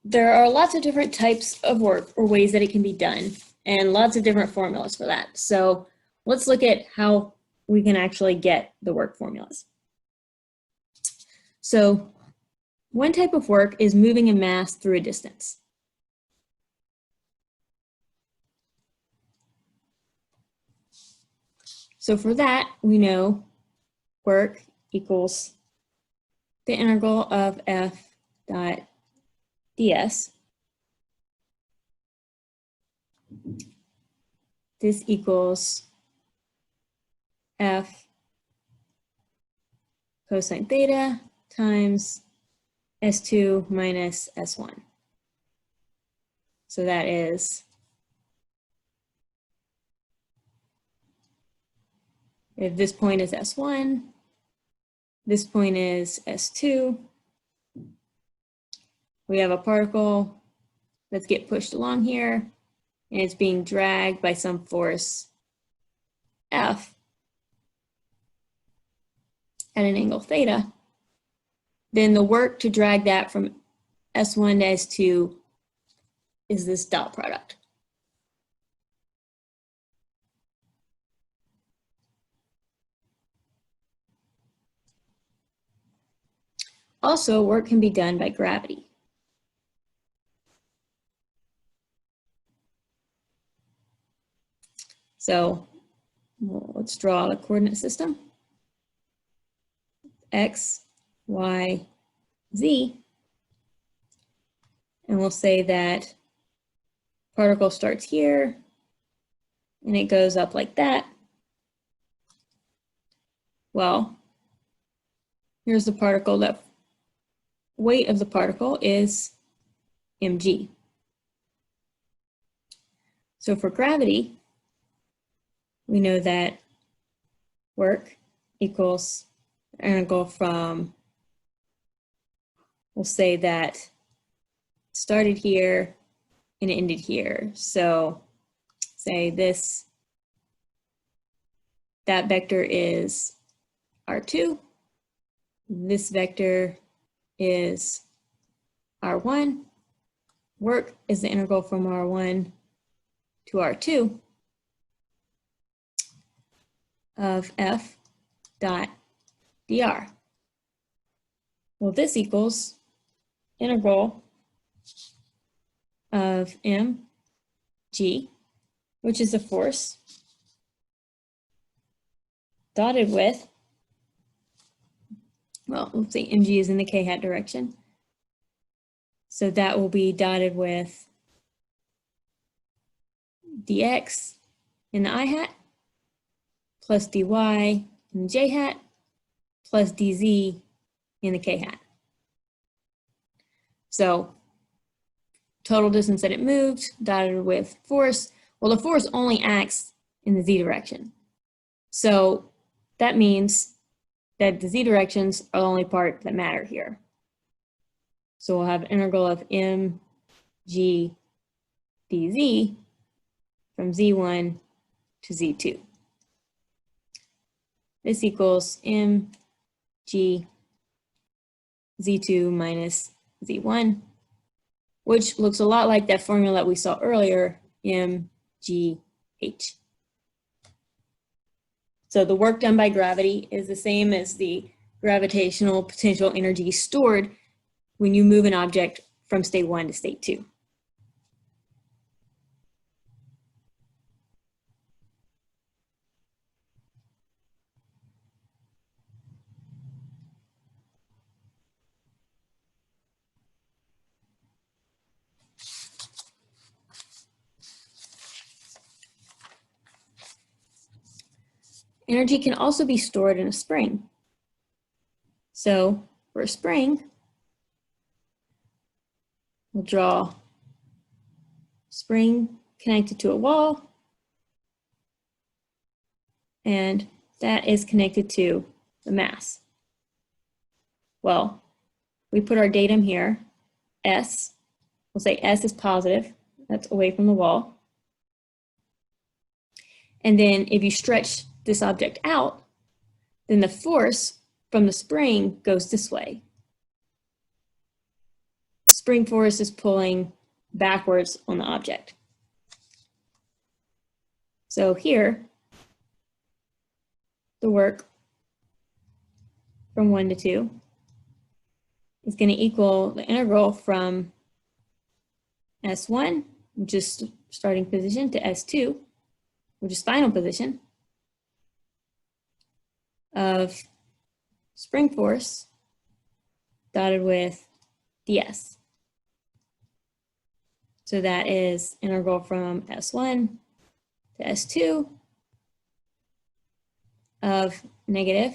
there are lots of different types of work or ways that it can be done, and lots of different formulas for that. So let's look at how we can actually get the work formulas. So one type of work is moving a mass through a distance. So for that, we know work equals the integral of f dot ds. This equals f cosine theta times S2 minus S1. So that is, if this point is S1, this point is S2, we have a particle that's get pushed along here, and it's being dragged by some force F at an angle theta. Then the work to drag that from S1 to S2 is this dot product. Also, work can be done by gravity. So let's draw the coordinate system. X, Y, Z. And we'll say that particle starts here and it goes up like that. Well, here's the particle. The weight of the particle is mg. So for gravity, we know that work equals the integral from, we'll say that it started here and it ended here. So say this, that vector is R2. This vector is R1. Work is the integral from R1 to R2 of F dot dr. Well, this equals integral of mg, which is the force, dotted with, well, let's say mg is in the k hat direction. So that will be dotted with dx in the I hat, plus dy in the j hat, plus dz in the k hat. So total distance that it moved, dotted with force. Well, the force only acts in the z direction. So that means that the z directions are the only part that matter here. So we'll have an integral of mg dz from z1 to z2. This equals mg z2 minus z1, which looks a lot like that formula that we saw earlier, mgh. So the work done by gravity is the same as the gravitational potential energy stored when you move an object from state 1 to state 2. Energy can also be stored in a spring. So for a spring, we'll draw spring connected to a wall, and that is connected to the mass. Well, we put our datum here, S. We'll say S is positive, that's away from the wall. And then if you stretch this object out, then the force from the spring goes this way. spring force is pulling backwards on the object. So here, the work from 1 to 2 is going to equal the integral from S1, which is starting position, to S2, which is final position, of spring force dotted with ds. So that is integral from S1 to S2 of negative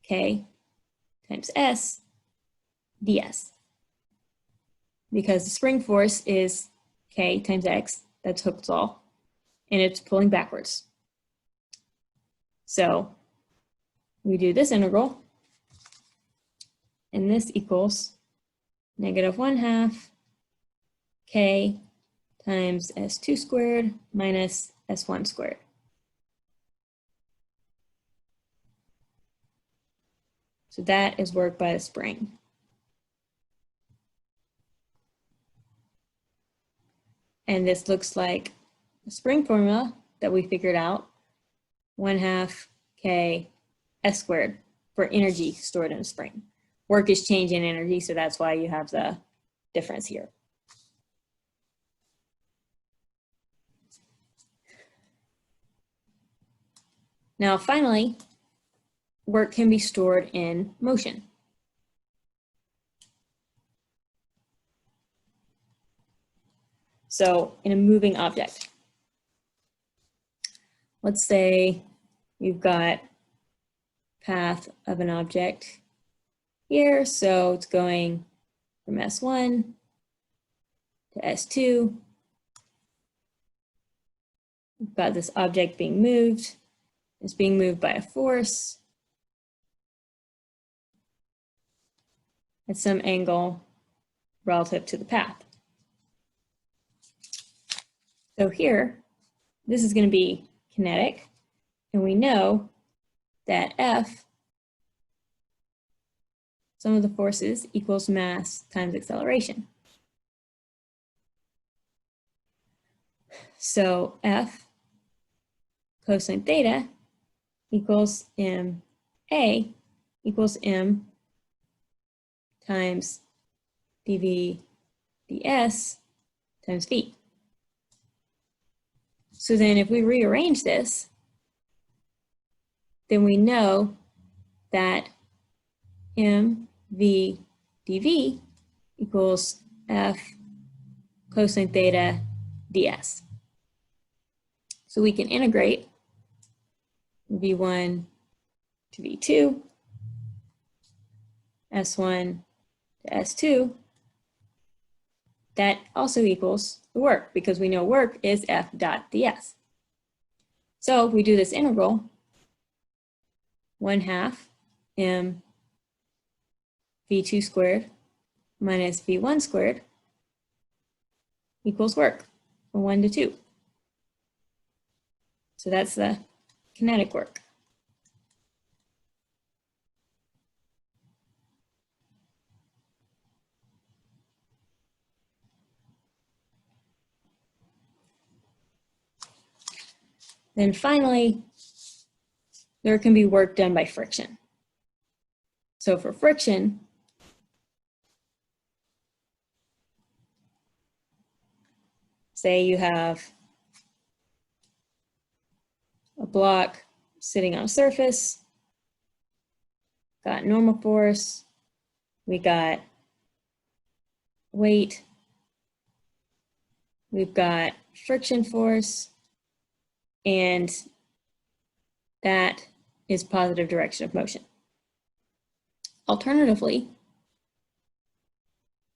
k times s ds. Because the spring force is k times x, that's Hooke's law, and it's pulling backwards. So we do this integral, and this equals negative 1/2 k times s2 squared minus s1 squared. So that is work by the spring. And this looks like the spring formula that we figured out, 1/2 k s squared for energy stored in a spring. Work is change in energy, so that's why you have the difference here. Now, finally, work can be stored in motion. So in a moving object, let's say you've got path of an object here. So it's going from S1 to S2. We've got this object being moved. It's being moved by a force at some angle relative to the path. So here, this is going to be kinetic, and we know that F, sum of the forces, equals mass times acceleration. So F cosine theta equals ma equals m times dv ds times v. So then if we rearrange this, then we know that mv dv equals f cosine theta ds. So we can integrate v1 to v2, s1 to s2. That also equals the work, because we know work is f dot ds. So we do this integral, 1/2 m v2 squared minus v1 squared equals work from 1 to 2. So that's the kinetic work. Then finally, there can be work done by friction. So for friction, say you have a block sitting on a surface, got normal force, we got weight, we've got friction force, and that is positive direction of motion. Alternatively,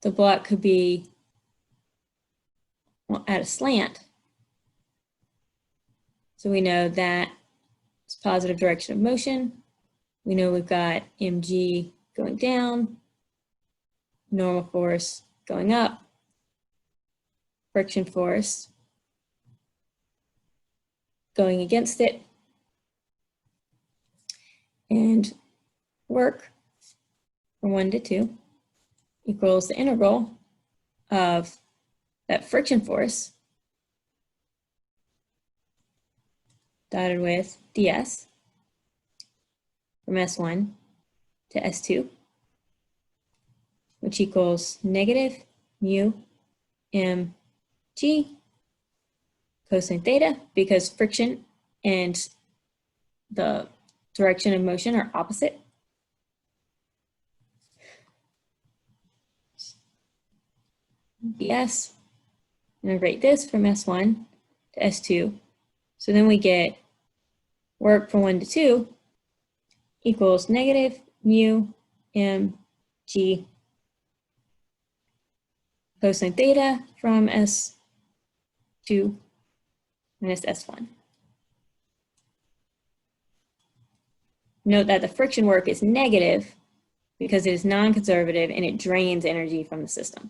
the block could be at a slant. So we know that it's positive direction of motion. We know we've got mg going down, normal force going up, friction force going against it, and work from 1 to 2 equals the integral of that friction force dotted with ds from S1 to S2, which equals negative mu mg cosine theta, because friction and the direction of motion are opposite. ds, integrate this from S1 to S2. So then we get work from 1 to 2 equals negative mu mg cosine theta from S2 minus S1. Note that the friction work is negative because it is non-conservative and it drains energy from the system.